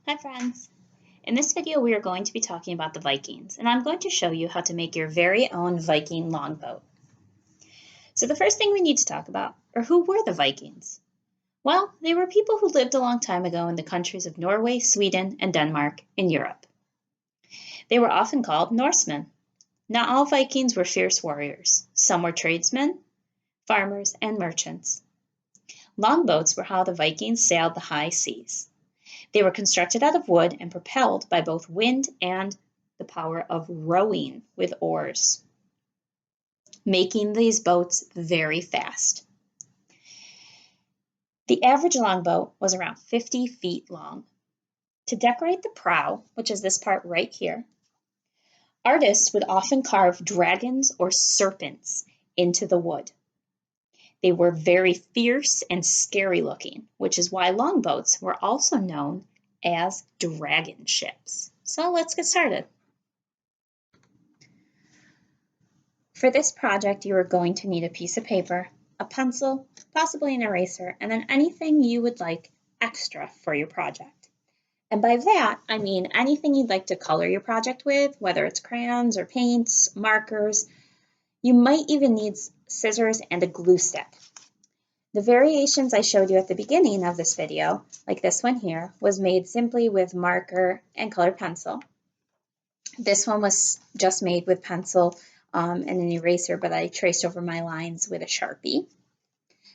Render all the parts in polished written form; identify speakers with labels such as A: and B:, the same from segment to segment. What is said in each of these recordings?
A: Hi friends! In this video we are going to be talking about the Vikings, and I'm going to show you how to make your very own Viking longboat. So the first thing we need to talk about are who were the Vikings? Well, they were people who lived a long time ago in the countries of Norway, Sweden, and Denmark in Europe. They were often called Norsemen. Not all Vikings were fierce warriors. Some were tradesmen, farmers, and merchants. Longboats were how the Vikings sailed the high seas. They were constructed out of wood and propelled by both wind and the power of rowing with oars, making these boats very fast. The average longboat was around 50 feet long. To decorate the prow, which is this part right here, artists would often carve dragons or serpents into the wood. They were very fierce and scary looking, which is why longboats were also known as dragon ships. So let's get started. For this project, you are going to need a piece of paper, a pencil, possibly an eraser, and then anything you would like extra for your project. And by that, I mean anything you'd like to color your project with, whether it's crayons or paints, markers. You might even need scissors and a glue stick. The variations I showed you at the beginning of this video, like this one here, was made simply with marker and colored pencil. This one was just made with pencil and an eraser, but I traced over my lines with a Sharpie.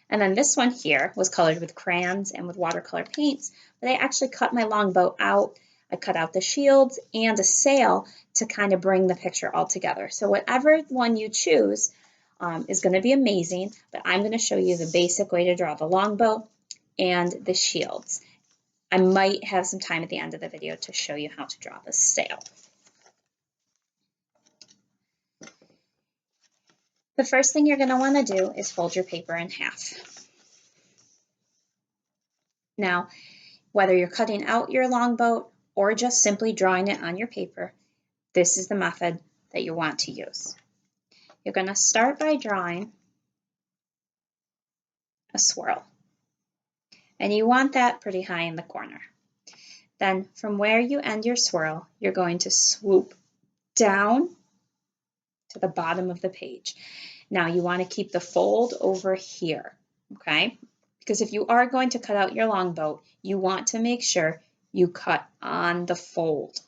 A: And then this one here was colored with crayons and with watercolor paints, but I actually cut my longboat out. I cut out the shields and a sail to kind of bring the picture all together. So whatever one you choose is going to be amazing, but I'm going to show you the basic way to draw the longboat and the shields. I might have some time at the end of the video to show you how to draw the sail. The first thing you're going to want to do is fold your paper in half. Now, whether you're cutting out your longboat or just simply drawing it on your paper, this is the method that you want to use. You're going to start by drawing a swirl, and you want that pretty high in the corner. Then from where you end your swirl, you're going to swoop down to the bottom of the page. Now you want to keep the fold over here, okay? Because if you are going to cut out your longboat, you want to make sure you cut on the fold.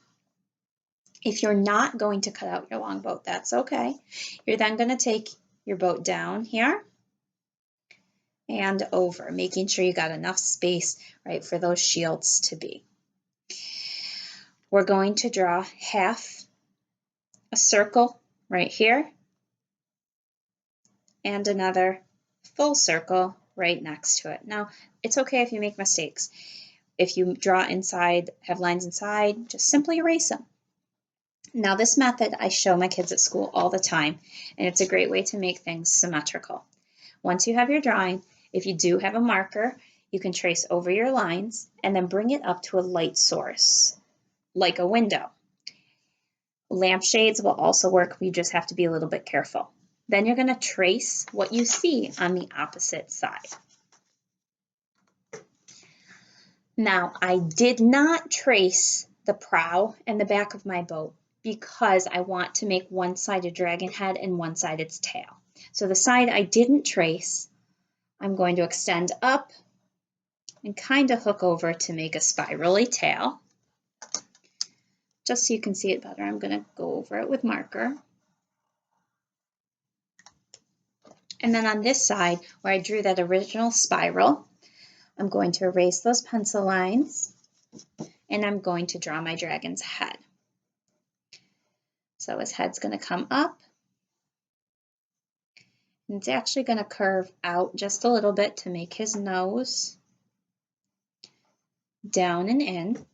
A: If you're not going to cut out your longboat, that's okay. You're then going to take your boat down here and over, making sure you got enough space, right, for those shields to be. We're going to draw half a circle right here and another full circle right next to it. Now, it's okay if you make mistakes. If you draw inside, have lines inside, just simply erase them. Now, this method I show my kids at school all the time, and it's a great way to make things symmetrical. Once you have your drawing, if you do have a marker, you can trace over your lines and then bring it up to a light source, like a window. Lampshades will also work. You just have to be a little bit careful. Then you're going to trace what you see on the opposite side. Now, I did not trace the prow and the back of my boat because I want to make one side a dragon head and one side its tail. So the side I didn't trace, I'm going to extend up and kind of hook over to make a spirally tail. Just so you can see it better, I'm going to go over it with marker. And then on this side, where I drew that original spiral, I'm going to erase those pencil lines, and I'm going to draw my dragon's head. So his head's going to come up, and it's actually going to curve out just a little bit to make his nose down and in.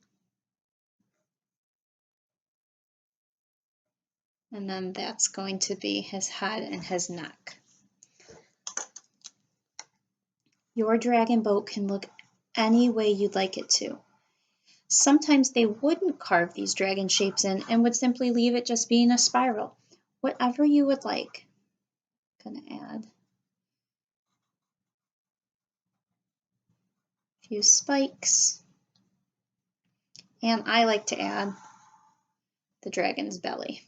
A: And then that's going to be his head and his neck. Your dragon boat can look any way you'd like it to. Sometimes they wouldn't carve these dragon shapes in and would simply leave it just being a spiral. Whatever you would like. I'm going to add a few spikes And I like to add the dragon's belly.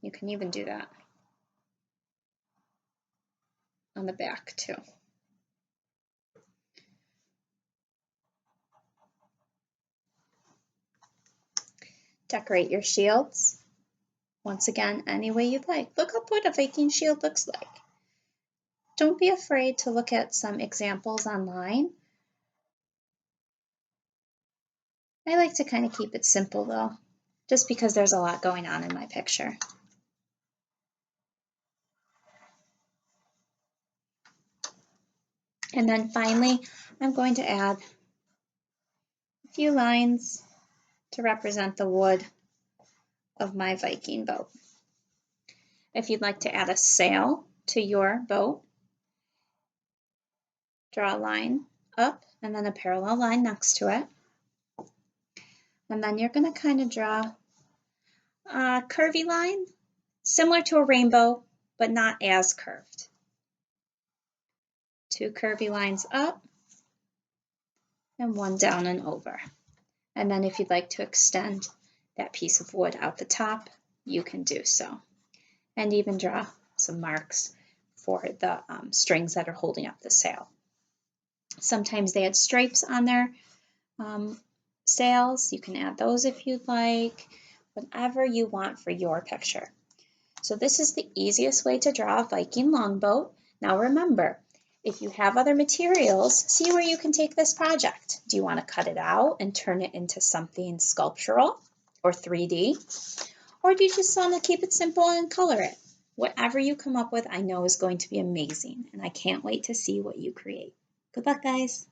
A: You can even do that on the back too. Decorate your shields. Once again, any way you'd like. Look up what a Viking shield looks like. Don't be afraid to look at some examples online. I like to kind of keep it simple though, just because there's a lot going on in my picture. And then finally, I'm going to add a few lines to represent the wood of my Viking boat. If you'd like to add a sail to your boat, draw a line up and then a parallel line next to it. And then you're going to kind of draw a curvy line, similar to a rainbow, but not as curved. 2 curvy lines up and 1 down and over. And then if you'd like to extend that piece of wood out the top, you can do so. And even draw some marks for the strings that are holding up the sail. Sometimes they add stripes on their sails. You can add those if you'd like, whatever you want for your picture. So this is the easiest way to draw a Viking longboat. Now remember, if you have other materials, see where you can take this project. Do you want to cut it out and turn it into something sculptural or 3D? Or do you just want to keep it simple and color it? Whatever you come up with, I know is going to be amazing, and I can't wait to see what you create. Good luck, guys.